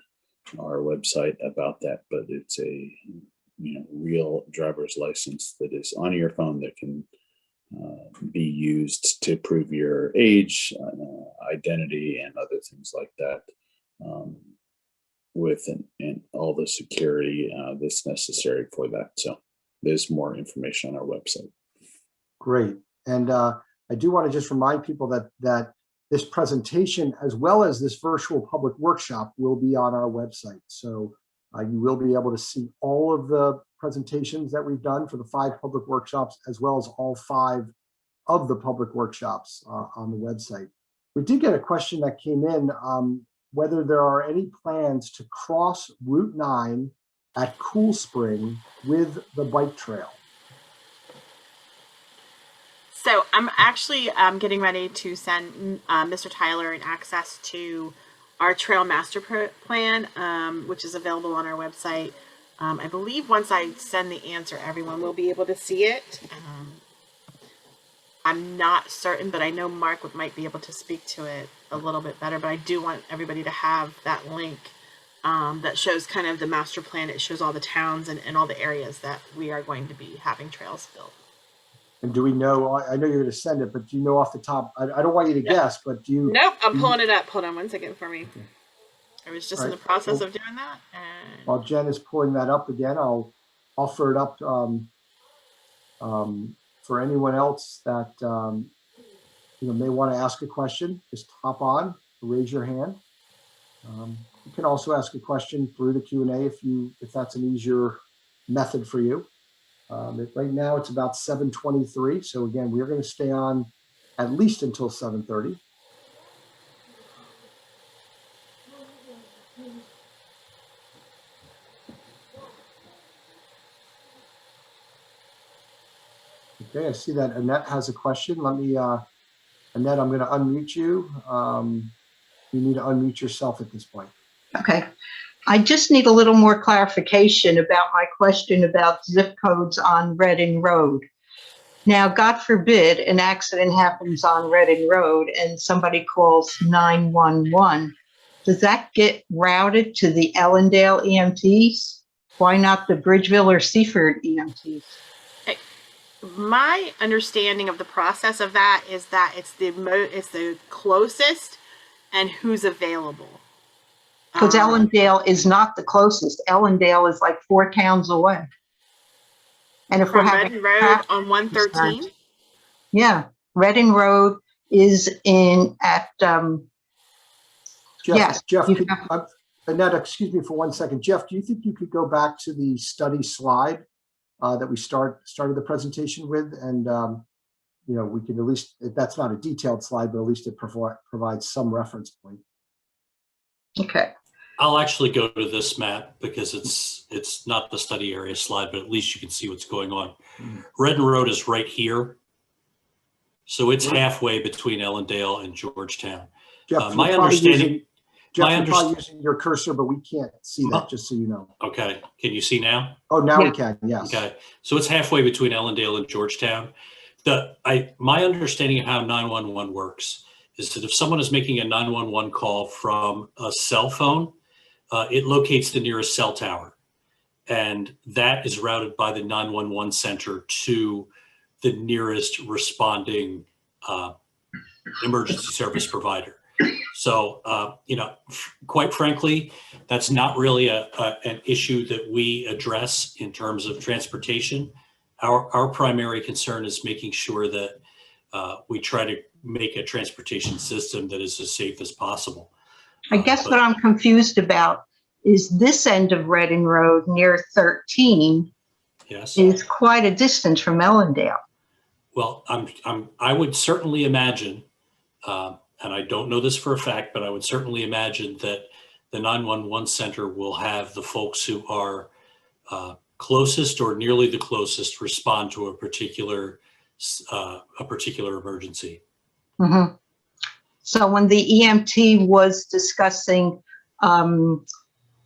our website about that, but it's a real driver's license that is on your phone that can be used to prove your age, identity, and other things like that, with and all the security that's necessary for that. So there's more information on our website. Great. And I do want to just remind people that this presentation, as well as this virtual public workshop, will be on our website. So you will be able to see all of the presentations that we've done for the 5 public workshops, as well as all 5 of the public workshops on the website. We did get a question that came in, whether there are any plans to cross Route 9 at Cool Spring with the bike trail. So I'm actually getting ready to send Mr. Tyler an access to our trail master plan, which is available on our website. I believe once I send the answer, everyone will be able to see it. I'm not certain, but I know Mark might be able to speak to it a little bit better, but I do want everybody to have that link that shows kind of the master plan. It shows all the towns and all the areas that we are going to be having trails built. And do we know, I know you're going to send it, but do you know off the top, I don't want you to guess, but do you? Nope, I'm pulling it up. Hold on one second for me. Okay. I was just All in right. the process Well, of doing that. And while Jen is pulling that up again, I'll offer it up for anyone else that may want to ask a question. Just hop on, raise your hand. You can also ask a question through the Q&A if that's an easier method for you. Right now it's about 7:23, so again, we're going to stay on at least until 7:30. Okay, I see that Annette has a question. Let me, Annette, I'm going to unmute you. You need to unmute yourself at this point. Okay. I just need a little more clarification about my question about zip codes on Reading Road. Now, God forbid an accident happens on Reading Road and somebody calls 911. Does that get routed to the Ellendale EMTs? Why not the Bridgeville or Seaford EMTs? my understanding of the process of that is that it's the closest and who's available. Because Ellendale is not the closest. Ellendale is like 4 towns away. And if we're from having Reading Road on 113. Yeah, Reading Road is at Jeff, yes. Annette, excuse me for 1 second. Jeff, do you think you could go back to the study slide that we started the presentation with? And, we could at least, that's not a detailed slide, but at least it provides some reference point. Okay. I'll actually go to this map because it's not the study area slide, but at least you can see what's going on. Reading Road is right here. So it's halfway between Ellendale and Georgetown. Jeff, my understanding, you're probably using your cursor, but we can't see that, just so you know. Okay. Can you see now? Oh, now we can, yes. Okay. So it's halfway between Ellendale and Georgetown. My understanding of how 911 works is that if someone is making a 911 call from a cell phone, it locates the nearest cell tower. And that is routed by the 911 center to the nearest responding emergency service provider. So, quite frankly, that's not really an issue that we address in terms of transportation. Our primary concern is making sure that we try to make a transportation system that is as safe as possible. I guess what I'm confused about is this end of Reading Road near 13 Yes. is quite a distance from Ellendale. Well, I would certainly imagine, and I don't know this for a fact, but I would certainly imagine that the 911 center will have the folks who are closest or nearly the closest respond to a particular emergency. Mhm. So when the EMT was discussing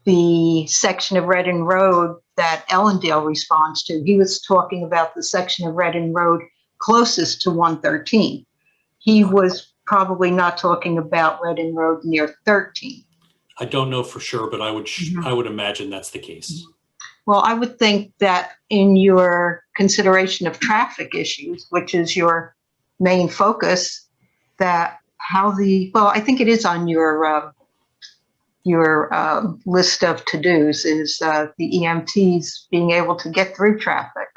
the section of Redden Road that Ellendale responds to, he was talking about the section of Redden Road closest to 113. He was probably not talking about Redden Road near 13. I don't know for sure, but I would Mhm. I would imagine that's the case. Well, I would think that in your consideration of traffic issues, which is your main focus, that well, I think it is on your list of to-dos is the EMTs being able to get through traffic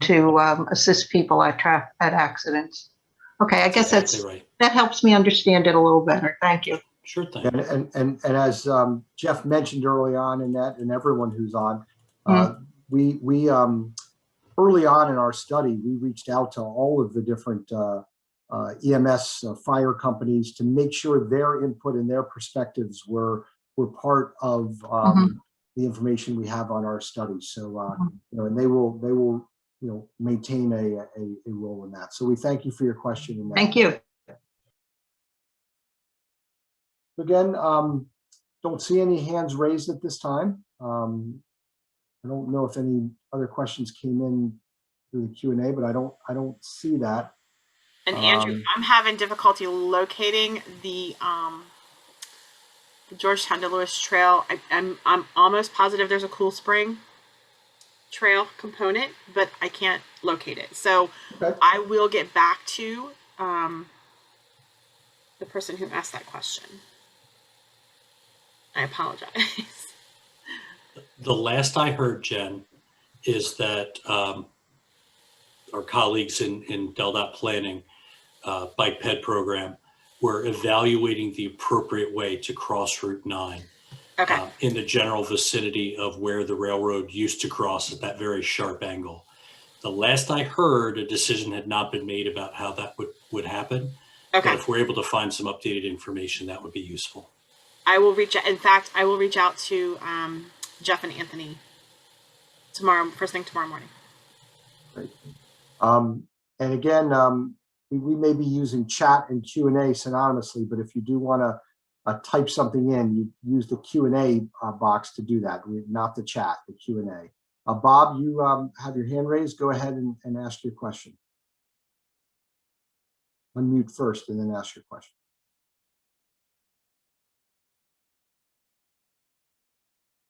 to assist people at accidents. Okay, I guess Exactly right. that helps me understand it a little better. Thank you. Sure thing. And as Jeff mentioned early on in that, and everyone who's on, we early on in our study, we reached out to all of the different EMS fire companies to make sure their input and their perspectives were part of the information we have on our study. So and they will maintain a role in that. So we thank you for your question. In that. Thank you. Again, don't see any hands raised at this time. I don't know if any other questions came in through the Q&A, but I don't see that. And Andrew, I'm having difficulty locating the Georgetown to Lewis Trail. I'm almost positive there's a Cool Spring Trail component, but I can't locate it. So Okay. I will get back to the person who asked that question. I apologize. The last I heard, Jen, is that our colleagues in DelDOT planning bike ped program were evaluating the appropriate way to cross Route 9 in the general vicinity of where the railroad used to cross at that very sharp angle. The last I heard, a decision had not been made about how that would happen. But if we're able to find some updated information, that would be useful. I will reach out. In fact, I will reach out to Jeff and Anthony tomorrow, first thing tomorrow morning. Great. And again, we may be using chat and Q&A synonymously, but if you do want to type something in, you use the Q&A box to do that, not the chat, the Q&A. Bob, you have your hand raised. Go ahead and ask your question. Unmute first and then ask your question.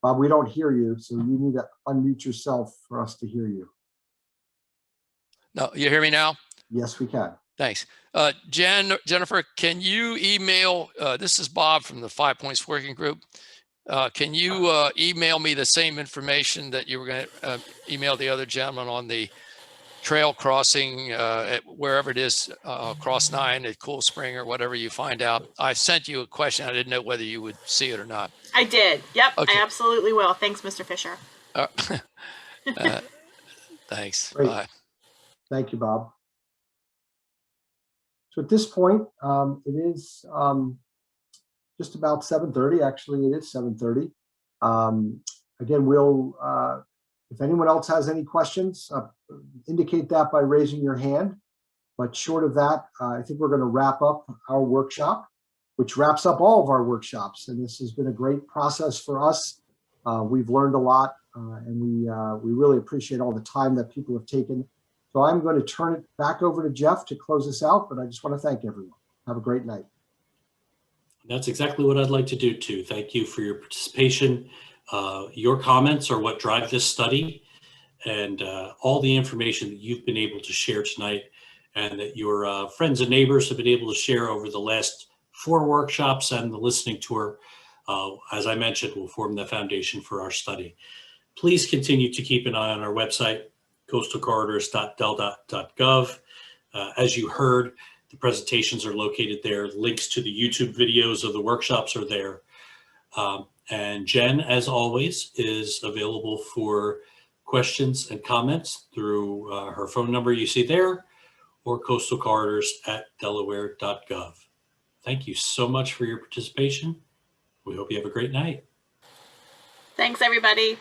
Bob, we don't hear you, so you need to unmute yourself for us to hear you. No, you hear me now? Yes, we can. Thanks. Jennifer, can you email, this is Bob from the 5 Points Working Group. Can you email me the same information that you were going to email the other gentleman on the trail crossing at wherever it is, across 9 at Cool Spring or whatever you find out? I sent you a question. I didn't know whether you would see it or not. I did. Yep, Okay. I absolutely will. Thanks, Mr. Fisher. Thanks. Great. Bye. Thank you, Bob. So at this point, it is just about 7:30. Actually, it is 7:30. Again, we'll, if anyone else has any questions, indicate that by raising your hand. But short of that, I think we're going to wrap up our workshop, which wraps up all of our workshops. And this has been a great process for us. We've learned a lot, and we really appreciate all the time that people have taken. So I'm going to turn it back over to Jeff to close us out, but I just want to thank everyone. Have a great night. That's exactly what I'd like to do too. Thank you for your participation. Your comments are what drive this study, and all the information that you've been able to share tonight and that your friends and neighbors have been able to share over the last 4 workshops and the listening tour, as I mentioned, will form the foundation for our study. Please continue to keep an eye on our website, coastalcorridors.deldot.gov. As you heard, the presentations are located there. Links to the YouTube videos of the workshops are there. And Jen, as always, is available for questions and comments through her phone number you see there, or coastalcorridors@delaware.gov. Thank you so much for your participation. We hope you have a great night. Thanks, everybody.